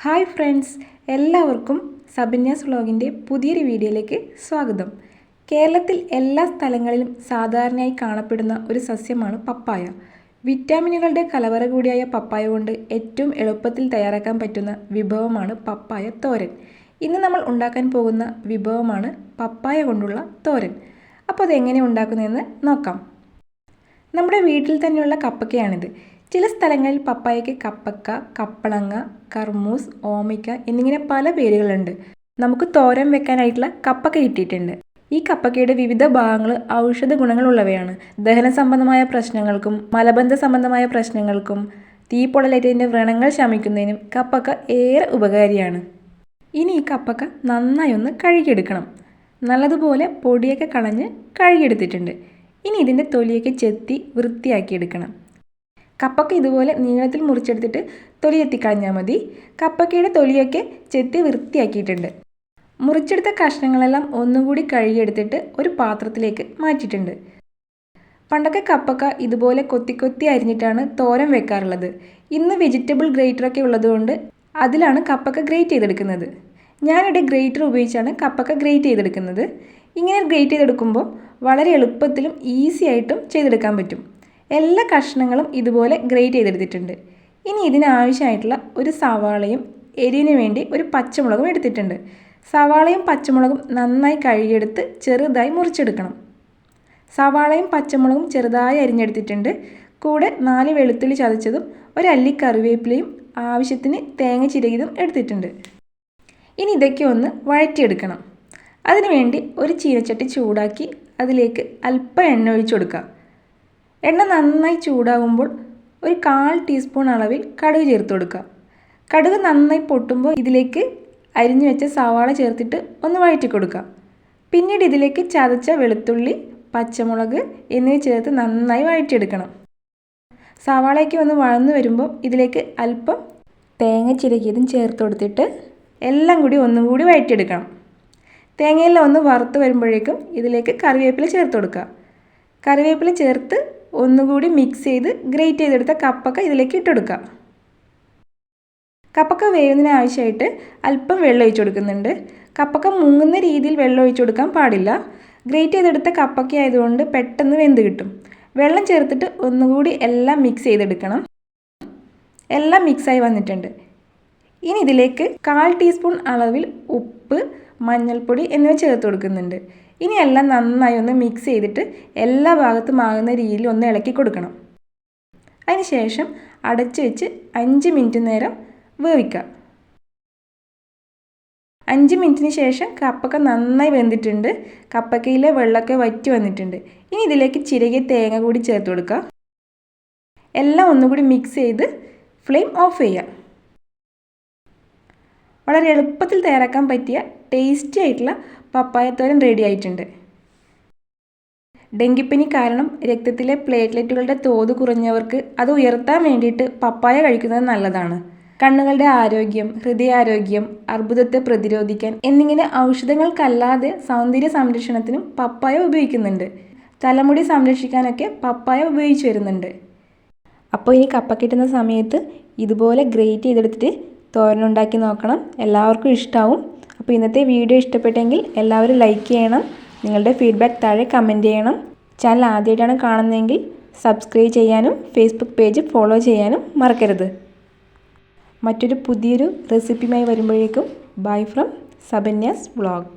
Hi friends, എല്ലാവർക്കും സബന്യാസ് വ്ലോഗിൻ്റെ പുതിയൊരു വീഡിയോയിലേക്ക് സ്വാഗതം. കേരളത്തിൽ എല്ലാ സ്ഥലങ്ങളിലും സാധാരണയായി കാണപ്പെടുന്ന ഒരു സസ്യമാണ് പപ്പായ. വിറ്റാമിനുകളുടെ കലവറ കൂടിയായ പപ്പായ കൊണ്ട് ഏറ്റവും എളുപ്പത്തിൽ തയ്യാറാക്കാൻ പറ്റുന്ന വിഭവമാണ് പപ്പായ തോരൻ. ഇന്ന് നമ്മൾ ഉണ്ടാക്കാൻ പോകുന്ന വിഭവമാണ് പപ്പായ കൊണ്ടുള്ള തോരൻ. അപ്പോൾ അതെങ്ങനെ ഉണ്ടാക്കുന്നതെന്ന് നോക്കാം. നമ്മുടെ വീട്ടിൽ തന്നെയുള്ള കപ്പക്കയാണിത്. ചില സ്ഥലങ്ങളിൽ പപ്പായയ്ക്ക് കപ്പക്ക, കപ്പളങ്ങ, കർമൂസ്, ഓമയ്ക്ക എന്നിങ്ങനെ പല പേരുകളുണ്ട്. നമുക്ക് തോരൻ വെക്കാനായിട്ടുള്ള കപ്പക്ക കിട്ടിയിട്ടുണ്ട്. ഈ കപ്പക്കയുടെ വിവിധ ഭാഗങ്ങൾ ഔഷധ ഗുണങ്ങളുള്ളവയാണ്. ദഹന സംബന്ധമായ പ്രശ്നങ്ങൾക്കും മലബന്ധ സംബന്ധമായ പ്രശ്നങ്ങൾക്കും തീപ്പൊള്ളലേറ്റതിൻ്റെ വ്രണങ്ങൾ ശമിക്കുന്നതിനും കപ്പക്ക ഏറെ ഉപകാരിയാണ്. ഇനി ഈ കപ്പക്ക നന്നായി ഒന്ന് കഴുകിയെടുക്കണം. നല്ലതുപോലെ പൊടിയൊക്കെ കളഞ്ഞ് കഴുകിയെടുത്തിട്ടുണ്ട്. ഇനി ഇതിൻ്റെ തൊലിയൊക്കെ ചെത്തി വൃത്തിയാക്കിയെടുക്കണം. കപ്പക്ക ഇതുപോലെ നീളത്തിൽ മുറിച്ചെടുത്തിട്ട് തൊലി എത്തിക്കളഞ്ഞാൽ മതി. കപ്പക്കയുടെ തൊലിയൊക്കെ ചെത്തി വൃത്തിയാക്കിയിട്ടുണ്ട്. മുറിച്ചെടുത്ത കഷ്ണങ്ങളെല്ലാം ഒന്നുകൂടി കഴുകിയെടുത്തിട്ട് ഒരു പാത്രത്തിലേക്ക് മാറ്റിയിട്ടുണ്ട്. പണ്ടൊക്കെ കപ്പക്ക ഇതുപോലെ കൊത്തി കൊത്തി അരിഞ്ഞിട്ടാണ് തോരൻ വെക്കാറുള്ളത്. ഇന്ന് വെജിറ്റബിൾ ഗ്രേറ്ററൊക്കെ ഉള്ളതുകൊണ്ട് അതിലാണ് കപ്പക്ക ഗ്രേറ്റ് ചെയ്തെടുക്കുന്നത്. ഞാനിവിടെ ഗ്രേറ്റർ ഉപയോഗിച്ചാണ് കപ്പക്ക ഗ്രേറ്റ് ചെയ്തെടുക്കുന്നത്. ഇങ്ങനെ ഗ്രേറ്റ് ചെയ്തെടുക്കുമ്പോൾ വളരെ എളുപ്പത്തിലും ഈസി ആയിട്ടും ചെയ്തെടുക്കാൻ പറ്റും. എല്ലാ കഷ്ണങ്ങളും ഇതുപോലെ ഗ്രേറ്റ് ചെയ്തെടുത്തിട്ടുണ്ട്. ഇനി ഇതിനാവശ്യമായിട്ടുള്ള ഒരു സവാളയും എരിവിന് വേണ്ടി ഒരു പച്ചമുളകും എടുത്തിട്ടുണ്ട്. സവാളയും പച്ചമുളകും നന്നായി കഴുകിയെടുത്ത് ചെറുതായി മുറിച്ചെടുക്കണം. സവാളയും പച്ചമുളകും ചെറുതായി അരിഞ്ഞെടുത്തിട്ടുണ്ട്. കൂടെ 4 വെളുത്തുള്ളി ചതച്ചതും ഒരല്ലി കറിവേപ്പിലയും ആവശ്യത്തിന് തേങ്ങ ചിരകിയതും എടുത്തിട്ടുണ്ട്. ഇനി ഇതൊക്കെ ഒന്ന് വഴറ്റിയെടുക്കണം. അതിനുവേണ്ടി ഒരു ചീനച്ചട്ടി ചൂടാക്കി അതിലേക്ക് അല്പം എണ്ണ ഒഴിച്ചു കൊടുക്കുക. എണ്ണ നന്നായി ചൂടാകുമ്പോൾ ഒരു 1/4 ടീസ്പൂൺ അളവിൽ കടുക് ചേർത്ത് കൊടുക്കുക. കടുക് നന്നായി പൊട്ടുമ്പോൾ ഇതിലേക്ക് അരിഞ്ഞു വെച്ച സവാള ചേർത്തിട്ട് ഒന്ന് വഴറ്റി കൊടുക്കുക. പിന്നീട് ഇതിലേക്ക് ചതച്ച വെളുത്തുള്ളി, പച്ചമുളക് എന്നിവ ചേർത്ത് നന്നായി വഴറ്റിയെടുക്കണം. സവാളയ്ക്ക് ഒന്ന് വഴന്നു വരുമ്പോൾ ഇതിലേക്ക് അല്പം തേങ്ങ ചിരകിയതും ചേർത്ത് കൊടുത്തിട്ട് എല്ലാം കൂടി ഒന്നുകൂടി വഴറ്റിയെടുക്കണം. തേങ്ങയെല്ലാം ഒന്ന് വറുത്ത് വരുമ്പോഴേക്കും ഇതിലേക്ക് കറിവേപ്പില ചേർത്ത് കൊടുക്കുക. കറിവേപ്പില ചേർത്ത് ഒന്നുകൂടി മിക്സ് ചെയ്ത് ഗ്രേറ്റ് ചെയ്തെടുത്ത കപ്പക്ക ഇതിലേക്ക് ഇട്ടെടുക്കുക. കപ്പക്ക വേവുന്നതിന് ആവശ്യമായിട്ട് അല്പം വെള്ളം ഒഴിച്ചു കൊടുക്കുന്നുണ്ട്. കപ്പക്ക മുങ്ങുന്ന രീതിയിൽ വെള്ളം ഒഴിച്ചു കൊടുക്കാൻ പാടില്ല. ഗ്രേറ്റ് ചെയ്തെടുത്ത കപ്പക്ക ആയതുകൊണ്ട് പെട്ടെന്ന് വെന്ത് കിട്ടും. വെള്ളം ചേർത്തിട്ട് ഒന്നുകൂടി എല്ലാം മിക്സ് ചെയ്തെടുക്കണം. എല്ലാം മിക്സായി വന്നിട്ടുണ്ട്. ഇനി ഇതിലേക്ക് 1/4 ടീസ്പൂൺ അളവിൽ ഉപ്പ്, മഞ്ഞൾപ്പൊടി എന്നിവ ചേർത്ത് കൊടുക്കുന്നുണ്ട്. ഇനി എല്ലാം നന്നായി ഒന്ന് മിക്സ് ചെയ്തിട്ട് എല്ലാ ഭാഗത്തും ആകുന്ന രീതിയിൽ ഒന്ന് ഇളക്കി കൊടുക്കണം. അതിനുശേഷം അടച്ചു വെച്ച് 5 മിനിറ്റ് നേരം വേവിക്കുക. 5 മിനിറ്റിന് ശേഷം കപ്പക്ക നന്നായി വെന്തിട്ടുണ്ട്. കപ്പക്കയിലെ വെള്ളമൊക്കെ വറ്റി വന്നിട്ടുണ്ട്. ഇനി ഇതിലേക്ക് ചിരകിയ തേങ്ങ കൂടി ചേർത്ത് കൊടുക്കുക. എല്ലാം ഒന്നുകൂടി മിക്സ് ചെയ്ത് ഫ്ലെയിം ഓഫ് ചെയ്യുക. വളരെ എളുപ്പത്തിൽ തയ്യാറാക്കാൻ പറ്റിയ ടേസ്റ്റി ആയിട്ടുള്ള പപ്പായ തോരൻ റെഡി ആയിട്ടുണ്ട്. ഡെങ്കിപ്പനി കാരണം രക്തത്തിലെ പ്ലേറ്റ്ലെറ്റുകളുടെ തോത് കുറഞ്ഞവർക്ക് അത് ഉയർത്താൻ വേണ്ടിയിട്ട് പപ്പായ കഴിക്കുന്നത് നല്ലതാണ്. കണ്ണുകളുടെ ആരോഗ്യം, ഹൃദയാരോഗ്യം, അർബുദത്തെ പ്രതിരോധിക്കാൻ എന്നിങ്ങനെ ഔഷധങ്ങൾക്കല്ലാതെ സൗന്ദര്യ സംരക്ഷണത്തിനും പപ്പായ ഉപയോഗിക്കുന്നുണ്ട്. തലമുടി സംരക്ഷിക്കാനൊക്കെ പപ്പായ ഉപയോഗിച്ച് വരുന്നുണ്ട്. അപ്പോൾ ഇനി കപ്പ കിട്ടുന്ന സമയത്ത് ഇതുപോലെ ഗ്രേറ്റ് ചെയ്തെടുത്തിട്ട് തോരനുണ്ടാക്കി നോക്കണം. എല്ലാവർക്കും ഇഷ്ടമാവും. അപ്പോൾ ഇന്നത്തെ വീഡിയോ ഇഷ്ടപ്പെട്ടെങ്കിൽ എല്ലാവരും ലൈക്ക് ചെയ്യണം. നിങ്ങളുടെ ഫീഡ്ബാക്ക് താഴെ കമൻറ്റ് ചെയ്യണം. ചാനൽ ആദ്യമായിട്ടാണ് കാണുന്നതെങ്കിൽ സബ്സ്ക്രൈബ് ചെയ്യാനും ഫേസ്ബുക്ക് പേജ് ഫോളോ ചെയ്യാനും മറക്കരുത്. മറ്റൊരു പുതിയൊരു റെസിപ്പിയുമായി വരുമ്പോഴേക്കും ബൈ ഫ്രം സബന്യാസ് വ്ലോഗ്.